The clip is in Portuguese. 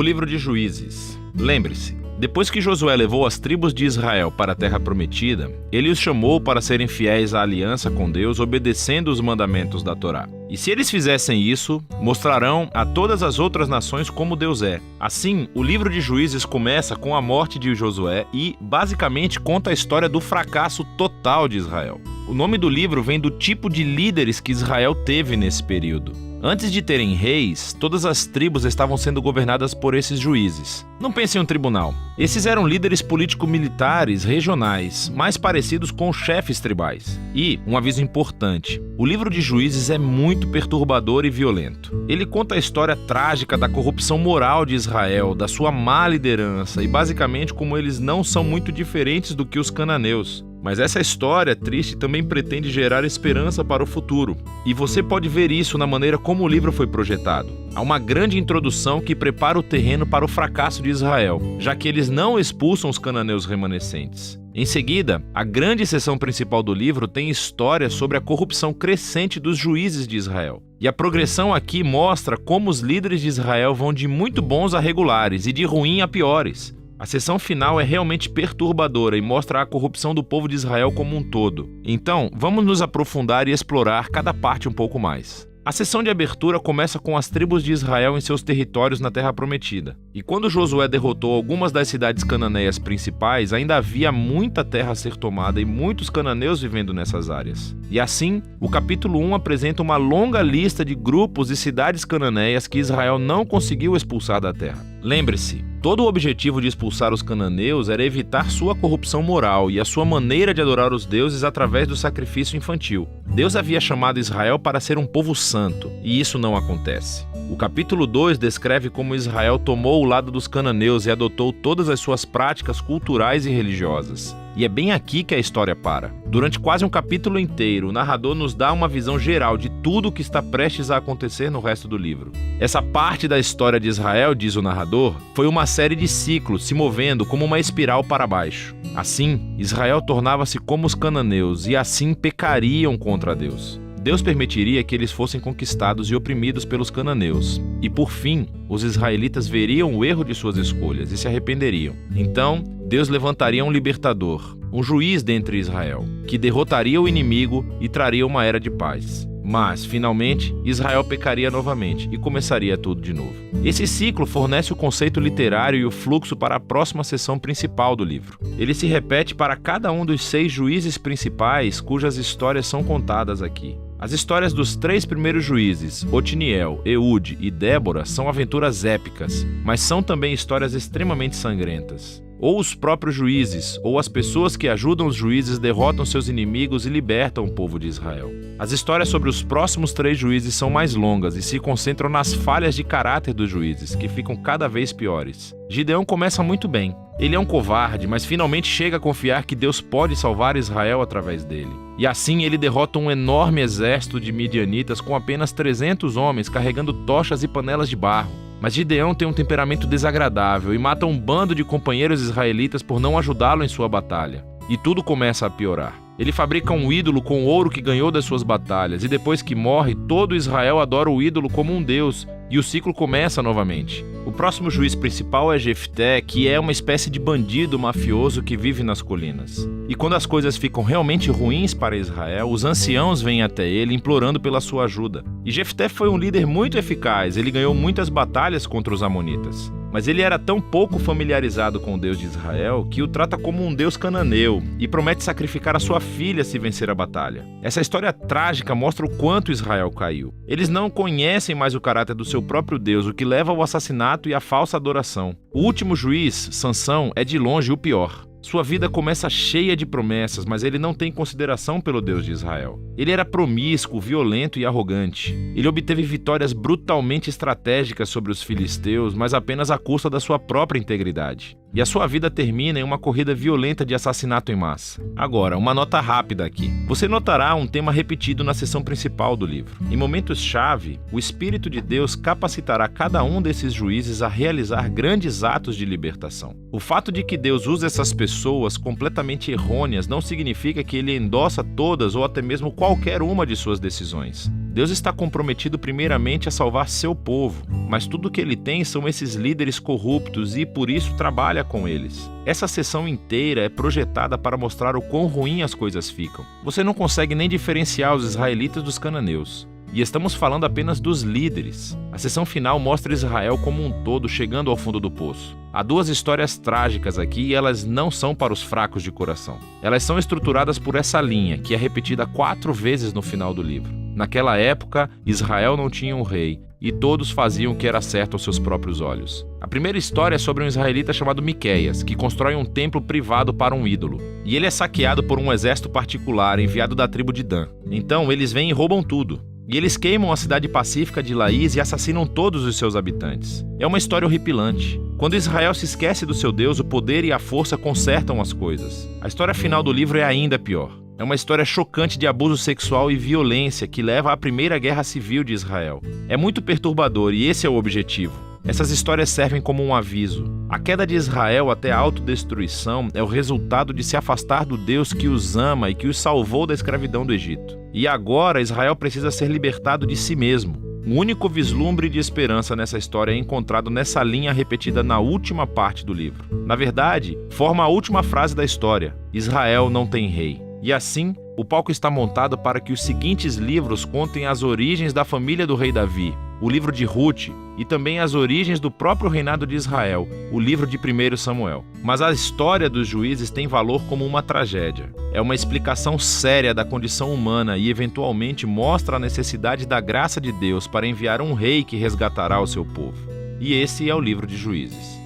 livro de Juízes. Lembre-se, depois que Josué levou as tribos de Israel para a terra prometida, ele os chamou para serem fiéis à aliança com Deus, obedecendo os mandamentos da Torá. E se eles fizessem isso, mostrarão a todas as outras nações como Deus é. Assim, o livro de Juízes começa com a morte de Josué e, basicamente, conta a história do fracasso total de Israel. O nome do livro vem do tipo de líderes que Israel teve nesse período. Antes de terem reis, todas as tribos estavam sendo governadas por esses juízes. Não pense em um tribunal. Esses eram líderes político-militares regionais, mais parecidos com chefes tribais. E, um aviso importante, o livro de Juízes é muito perturbador e violento. Ele conta a história trágica da corrupção moral de Israel, da sua má liderança e basicamente como eles não são muito diferentes do que os cananeus. Mas essa história triste também pretende gerar esperança para o futuro. E você pode ver isso na maneira como o livro foi projetado. Há uma grande introdução que prepara o terreno para o fracasso de Israel, já que eles não expulsam os cananeus remanescentes. Em seguida, a grande seção principal do livro tem histórias sobre a corrupção crescente dos juízes de Israel. E a progressão aqui mostra como os líderes de Israel vão de muito bons a regulares e de ruim a piores. A seção final é realmente perturbadora e mostra a corrupção do povo de Israel como um todo. Então, vamos nos aprofundar e explorar cada parte um pouco mais. A sessão de abertura começa com as tribos de Israel em seus territórios na Terra Prometida. E quando Josué derrotou algumas das cidades cananeias principais, ainda havia muita terra a ser tomada e muitos cananeus vivendo nessas áreas. E assim, o capítulo 1 apresenta uma longa lista de grupos e cidades cananeias que Israel não conseguiu expulsar da terra. Lembre-se, todo o objetivo de expulsar os cananeus era evitar sua corrupção moral e a sua maneira de adorar os deuses através do sacrifício infantil. Deus havia chamado Israel para ser um povo santo, e isso não acontece. O capítulo 2 descreve como Israel tomou o lado dos cananeus e adotou todas as suas práticas culturais e religiosas. E é bem aqui que a história para. Durante quase um capítulo inteiro, o narrador nos dá uma visão geral de tudo o que está prestes a acontecer no resto do livro. Essa parte da história de Israel, diz o narrador, foi uma série de ciclos se movendo como uma espiral para baixo. Assim, Israel tornava-se como os cananeus e assim pecariam contra Deus. Deus permitiria que eles fossem conquistados e oprimidos pelos cananeus. E por fim, os israelitas veriam o erro de suas escolhas e se arrependeriam. Então, Deus levantaria um libertador, um juiz dentre Israel, que derrotaria o inimigo e traria uma era de paz. Mas, finalmente, Israel pecaria novamente e começaria tudo de novo. Esse ciclo fornece o conceito literário e o fluxo para a próxima seção principal do livro. Ele se repete para cada um dos 6 juízes principais cujas histórias são contadas aqui. As histórias dos 3 primeiros juízes, Otiniel, Eude e Débora, são aventuras épicas, mas são também histórias extremamente sangrentas. Ou os próprios juízes, ou as pessoas que ajudam os juízes derrotam seus inimigos e libertam o povo de Israel. As histórias sobre os próximos 3 juízes são mais longas e se concentram nas falhas de caráter dos juízes, que ficam cada vez piores. Gideão começa muito bem. Ele é um covarde, mas finalmente chega a confiar que Deus pode salvar Israel através dele. E assim ele derrota um enorme exército de midianitas com apenas 300 homens carregando tochas e panelas de barro. Mas Gideão tem um temperamento desagradável e mata um bando de companheiros israelitas por não ajudá-lo em sua batalha. E tudo começa a piorar. Ele fabrica um ídolo com o ouro que ganhou das suas batalhas, e depois que morre, todo Israel adora o ídolo como um deus, e o ciclo começa novamente. O próximo juiz principal é Jefté, que é uma espécie de bandido mafioso que vive nas colinas. E quando as coisas ficam realmente ruins para Israel, os anciãos vêm até ele implorando pela sua ajuda. E Jefté foi um líder muito eficaz, ele ganhou muitas batalhas contra os amonitas. Mas ele era tão pouco familiarizado com o Deus de Israel que o trata como um deus cananeu e promete sacrificar a sua filha se vencer a batalha. Essa história trágica mostra o quanto Israel caiu. Eles não conhecem mais o caráter do seu próprio Deus, o que leva ao assassinato e à falsa adoração. O último juiz, Sansão, é de longe o pior. Sua vida começa cheia de promessas, mas ele não tem consideração pelo Deus de Israel. Ele era promíscuo, violento e arrogante. Ele obteve vitórias brutalmente estratégicas sobre os filisteus, mas apenas à custa da sua própria integridade. E a sua vida termina em uma corrida violenta de assassinato em massa. Agora, uma nota rápida aqui. Você notará um tema repetido na seção principal do livro. Em momentos-chave, o Espírito de Deus capacitará cada um desses juízes a realizar grandes atos de libertação. O fato de que Deus usa essas pessoas completamente errôneas não significa que ele endossa todas ou até mesmo qualquer uma de suas decisões. Deus está comprometido primeiramente a salvar seu povo, mas tudo que ele tem são esses líderes corruptos e por isso trabalha com eles. Essa sessão inteira é projetada para mostrar o quão ruim as coisas ficam. Você não consegue nem diferenciar os israelitas dos cananeus. E estamos falando apenas dos líderes. A sessão final mostra Israel como um todo chegando ao fundo do poço. Há duas histórias trágicas aqui e elas não são para os fracos de coração. Elas são estruturadas por essa linha, que é repetida 4 vezes no final do livro. Naquela época, Israel não tinha um rei, e todos faziam o que era certo aos seus próprios olhos. A primeira história é sobre um israelita chamado Miqueias, que constrói um templo privado para um ídolo. E ele é saqueado por um exército particular enviado da tribo de Dan. Então eles vêm e roubam tudo. E eles queimam a cidade pacífica de Laís e assassinam todos os seus habitantes. É uma história horripilante. Quando Israel se esquece do seu Deus, o poder e a força consertam as coisas. A história final do livro é ainda pior. É uma história chocante de abuso sexual e violência que leva à primeira guerra civil de Israel. É muito perturbador e esse é o objetivo. Essas histórias servem como um aviso. A queda de Israel até a autodestruição é o resultado de se afastar do Deus que os ama e que os salvou da escravidão do Egito. E agora Israel precisa ser libertado de si mesmo. O único vislumbre de esperança nessa história é encontrado nessa linha repetida na última parte do livro. Na verdade, forma a última frase da história: Israel não tem rei. E assim, o palco está montado para que os seguintes livros contem as origens da família do rei Davi, o livro de Ruth, e também as origens do próprio reinado de Israel, o livro de 1 Samuel. Mas a história dos juízes tem valor como uma tragédia. É uma explicação séria da condição humana e eventualmente mostra a necessidade da graça de Deus para enviar um rei que resgatará o seu povo. E esse é o livro de Juízes.